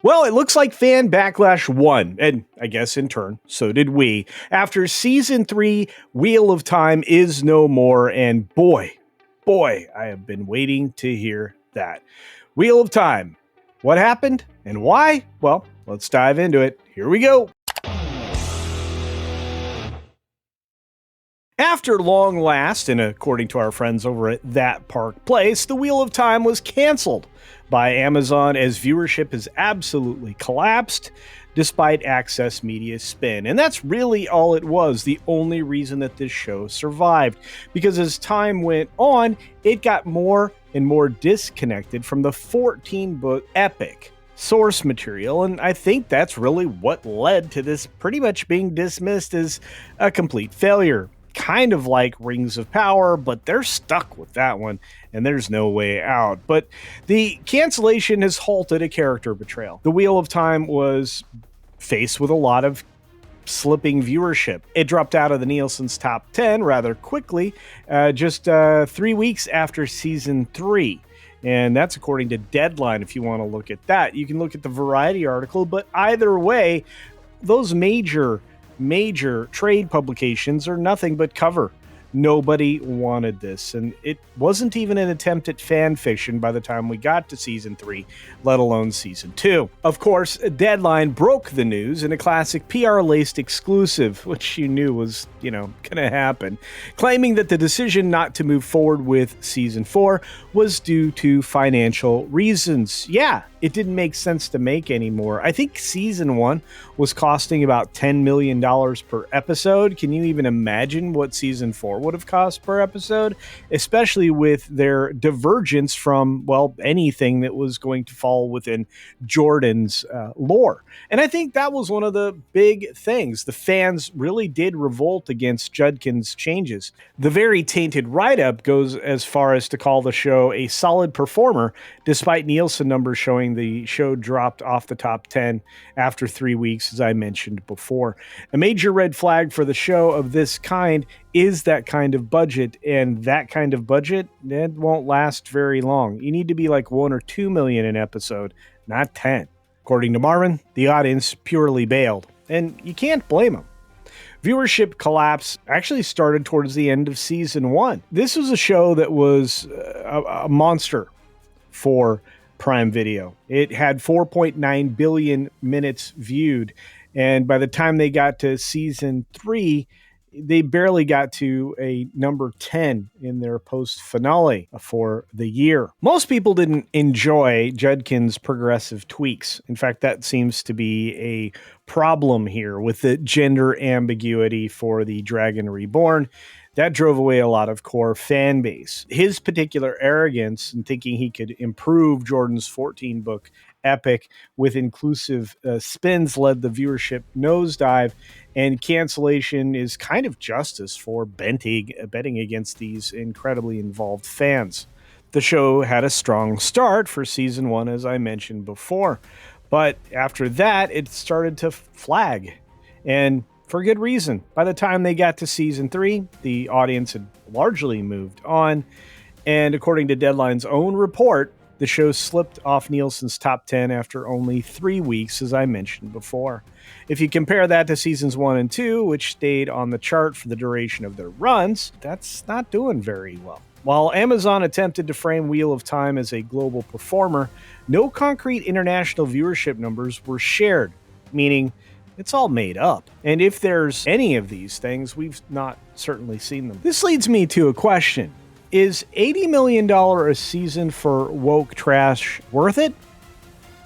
Well, it looks like fan backlash won, and I guess in turn, so did we. After season 3, Wheel of Time is no more, and boy, I have been waiting to hear that. Wheel of Time. What happened and why? Well, let's dive into it. Here we go. After long last, and according to our friends over at That Park Place, the Wheel of Time was canceled by Amazon as viewership has absolutely collapsed despite Access Media's spin. And that's really all it was, the only reason that this show survived. Because as time went on, it got more and more disconnected from the 14-book epic source material, and I think that's really what led to this pretty much being dismissed as a complete failure. Kind of like Rings of Power, but they're stuck with that one, and there's no way out. But the cancellation has halted a character betrayal. The Wheel of Time was faced with a lot of slipping viewership. It dropped out of the Nielsen's top 10 rather quickly, just 3 weeks after season 3. And that's according to Deadline. If you want to look at that, you can look at the Variety article, but either way, those major trade publications are nothing but cover. Nobody wanted this, and it wasn't even an attempt at fan fiction by the time we got to season 3, let alone season 2. Of course, Deadline broke the news in a classic PR-laced exclusive, which you knew was, gonna happen, claiming that the decision not to move forward with season 4 was due to financial reasons. Yeah, it didn't make sense to make anymore. I think season 1 was costing about $10 million per episode. Can you even imagine what season 4 would have cost per episode? Especially with their divergence from, anything that was going to fall within Jordan's lore. And I think that was one of the big things. The fans really did revolt against Judkins' changes. The very tainted write-up goes as far as to call the show a solid performer, despite Nielsen numbers showing the show dropped off the top 10 after 3 weeks, as I mentioned before. A major red flag for the show of this kind is that kind of budget, and that kind of budget, it won't last very long. You need to be like 1 or 2 million an episode, not 10. According to Marvin, the audience purely bailed, and you can't blame them. Viewership collapse actually started towards the end of season 1. This was a show that was a monster for Prime Video. It had 4.9 billion minutes viewed, and by the time they got to season 3, they barely got to a number 10 in their post finale for the year. Most people didn't enjoy Judkins' progressive tweaks. In fact, that seems to be a problem here with the gender ambiguity for the Dragon Reborn. That drove away a lot of core fan base. His particular arrogance in thinking he could improve Jordan's 14-book epic with inclusive spins led the viewership nosedive, and cancellation is kind of justice for betting against these incredibly involved fans. The show had a strong start for season 1, as I mentioned before, but after that, it started to flag, and for good reason. By the time they got to season 3, the audience had largely moved on, and according to Deadline's own report, the show slipped off Nielsen's top 10 after only 3 weeks, as I mentioned before. If you compare that to seasons 1 and 2, which stayed on the chart for the duration of their runs, that's not doing very well. While Amazon attempted to frame Wheel of Time as a global performer, no concrete international viewership numbers were shared, meaning it's all made up. And if there's any of these things, we've not certainly seen them. This leads me to a question. Is $80 million a season for woke trash worth it?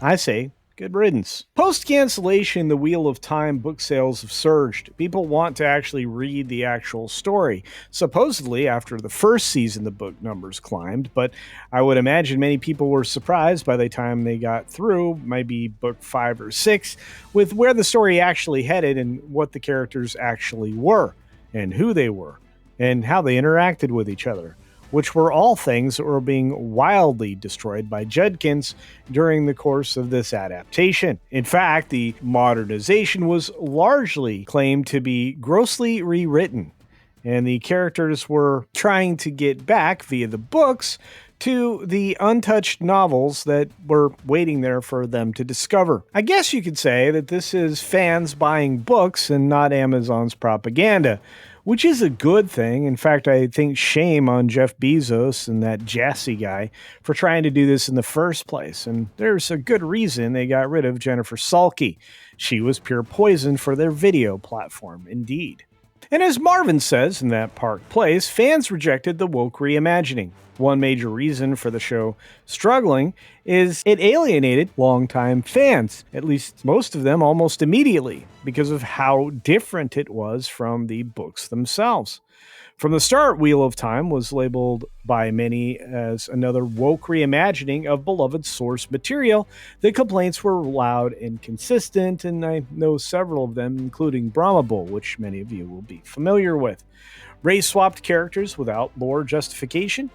I say, good riddance. Post-cancellation, the Wheel of Time book sales have surged. People want to actually read the actual story. Supposedly, after the first season, the book numbers climbed, but I would imagine many people were surprised by the time they got through, maybe book 5 or 6, with where the story actually headed and what the characters actually were, and who they were, and how they interacted with each other, which were all things that were being wildly destroyed by Judkins during the course of this adaptation. In fact, the modernization was largely claimed to be grossly rewritten, and the characters were trying to get back via the books to the untouched novels that were waiting there for them to discover. I guess you could say that this is fans buying books and not Amazon's propaganda, which is a good thing. In fact, I think shame on Jeff Bezos and that Jassy guy for trying to do this in the first place. And there's a good reason they got rid of Jennifer Salke. She was pure poison for their video platform, indeed. And as Marvin says in That Park Place, fans rejected the woke reimagining. One major reason for the show struggling is it alienated longtime fans, at least most of them almost immediately, because of how different it was from the books themselves. From the start, Wheel of Time was labeled by many as another woke reimagining of beloved source material. The complaints were loud and consistent, and I know several of them, including Brahma Bull, which many of you will be familiar with. Race-swapped characters without lore justification.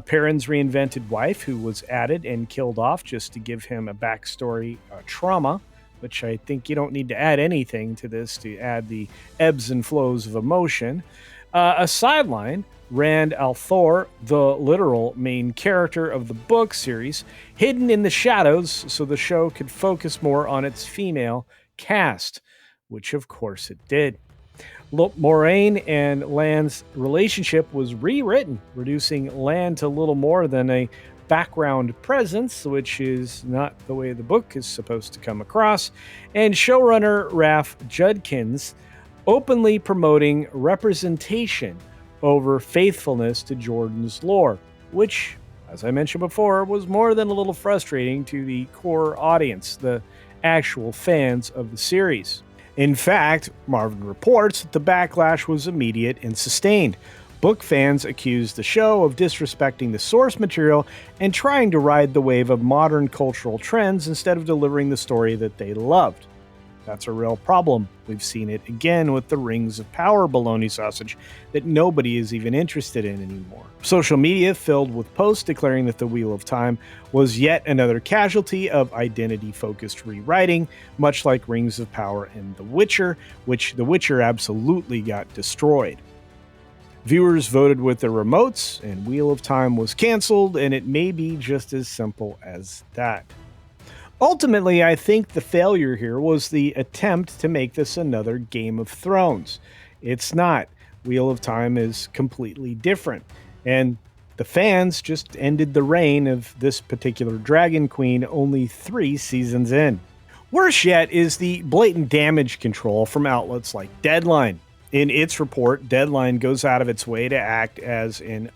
Perrin's reinvented wife, who was added and killed off just to give him a backstory trauma, which I think you don't need to add anything to this to add the ebbs and flows of emotion. A sideline, Rand al'Thor, the literal main character of the book series, hidden in the shadows so the show could focus more on its female cast, which of course it did. Moraine and Lan's relationship was rewritten, reducing Lan to little more than a background presence, which is not the way the book is supposed to come across, and showrunner Rafe Judkins openly promoting representation over faithfulness to Jordan's lore, which, as I mentioned before, was more than a little frustrating to the core audience, the actual fans of the series. In fact, Marvin reports that the backlash was immediate and sustained. Book fans accused the show of disrespecting the source material and trying to ride the wave of modern cultural trends instead of delivering the story that they loved. That's a real problem. We've seen it again with the Rings of Power baloney sausage that nobody is even interested in anymore. Social media filled with posts declaring that the Wheel of Time was yet another casualty of identity-focused rewriting, much like Rings of Power and The Witcher, which The Witcher absolutely got destroyed. Viewers voted with their remotes, and Wheel of Time was canceled, and it may be just as simple as that. Ultimately, I think the failure here was the attempt to make this another Game of Thrones. It's not. Wheel of Time is completely different. And the fans just ended the reign of this particular Dragon Queen only 3 seasons in. Worse yet is the blatant damage control from outlets like Deadline. In its report, Deadline goes out of its way to act as an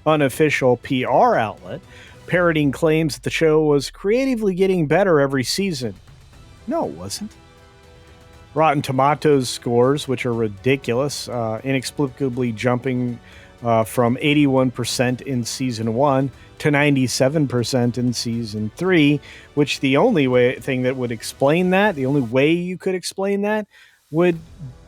unofficial PR outlet, parroting claims that the show was creatively getting better every season. No, it wasn't. Rotten Tomatoes scores, which are ridiculous, inexplicably jumping from 81% in Season 1 to 97% in Season 3, which the only thing that would explain that, the only way you could explain that, would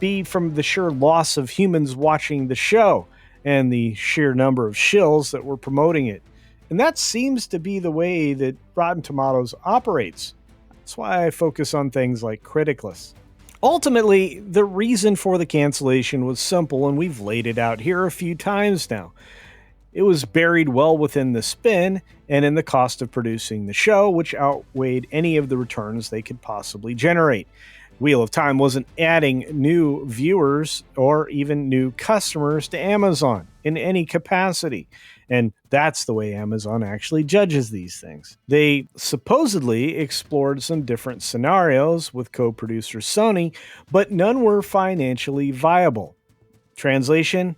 be from the sheer loss of humans watching the show and the sheer number of shills that were promoting it. And that seems to be the way that Rotten Tomatoes operates. That's why I focus on things like Criticless. Ultimately, the reason for the cancellation was simple, and we've laid it out here a few times now. It was buried well within the spin and in the cost of producing the show, which outweighed any of the returns they could possibly generate. Wheel of Time wasn't adding new viewers or even new customers to Amazon in any capacity. And that's the way Amazon actually judges these things. They supposedly explored some different scenarios with co-producer Sony, but none were financially viable. Translation: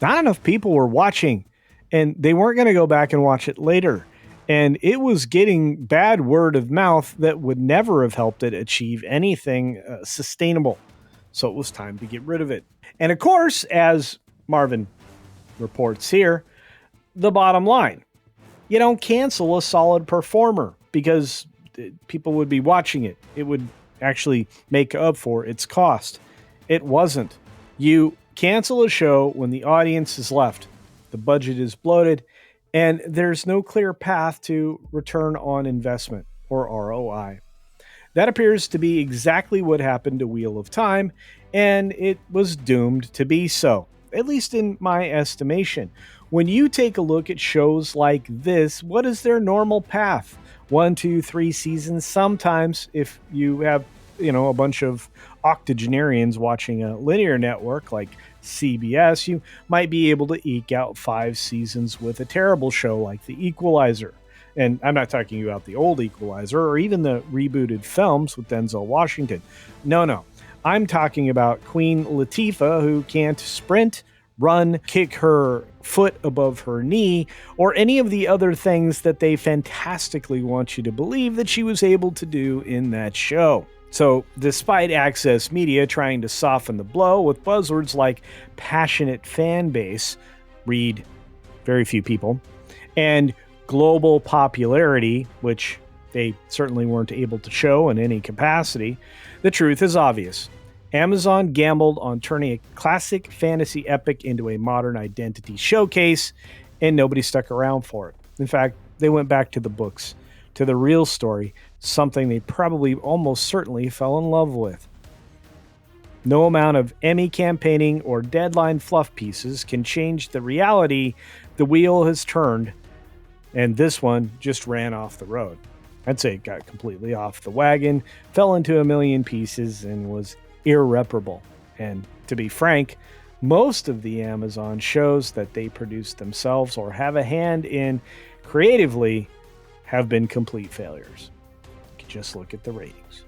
not enough people were watching, and they weren't going to go back and watch it later. And it was getting bad word of mouth that would never have helped it achieve anything sustainable. So it was time to get rid of it. And of course, as Marvin reports here, the bottom line: you don't cancel a solid performer because people would be watching it. It would actually make up for its cost. It wasn't. You cancel a show when the audience is left, the budget is bloated, and there's no clear path to return on investment, or ROI. That appears to be exactly what happened to Wheel of Time, and it was doomed to be so. at least in my estimation. When you take a look at shows like this, what is their normal path? 1, 2, 3 seasons. Sometimes, if you have, a bunch of octogenarians watching a linear network like CBS, you might be able to eke out 5 seasons with a terrible show like The Equalizer. And I'm not talking about the old Equalizer or even the rebooted films with Denzel Washington. No. I'm talking about Queen Latifah, who can't sprint, run, kick her foot above her knee, or any of the other things that they fantastically want you to believe that she was able to do in that show. So, despite Access Media trying to soften the blow with buzzwords like passionate fan base, read very few people, and global popularity, which they certainly weren't able to show in any capacity, the truth is obvious. Amazon gambled on turning a classic fantasy epic into a modern identity showcase, and nobody stuck around for it. In fact, they went back to the books, to the real story, something they probably almost certainly fell in love with. No amount of Emmy campaigning or deadline fluff pieces can change the reality the wheel has turned, and this one just ran off the road. I'd say it got completely off the wagon, fell into a million pieces, and was irreparable. And to be frank, most of the Amazon shows that they produce themselves or have a hand in creatively have been complete failures. You can just look at the ratings.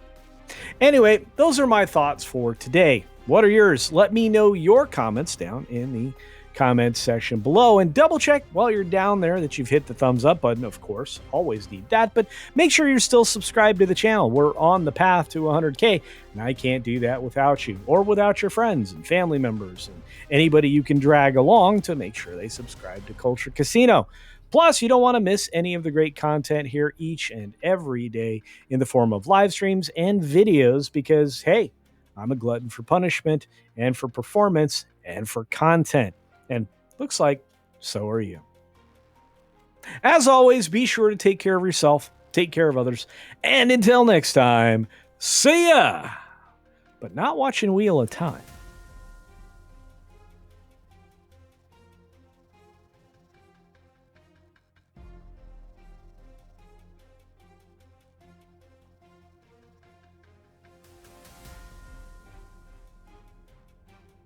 Anyway, those are my thoughts for today. What are yours? Let me know your comments down in the comments section below, and double check while you're down there that you've hit the thumbs up button. Of course, always need that, but make sure you're still subscribed to the channel. We're on the path to 100K, and I can't do that without you or without your friends and family members and anybody you can drag along to make sure they subscribe to Culture Casino. Plus, you don't want to miss any of the great content here each and every day in the form of live streams and videos because, hey, I'm a glutton for punishment and for performance and for content. And looks like so are you. As always, be sure to take care of yourself, take care of others, and until next time, see ya! But not watching Wheel of Time.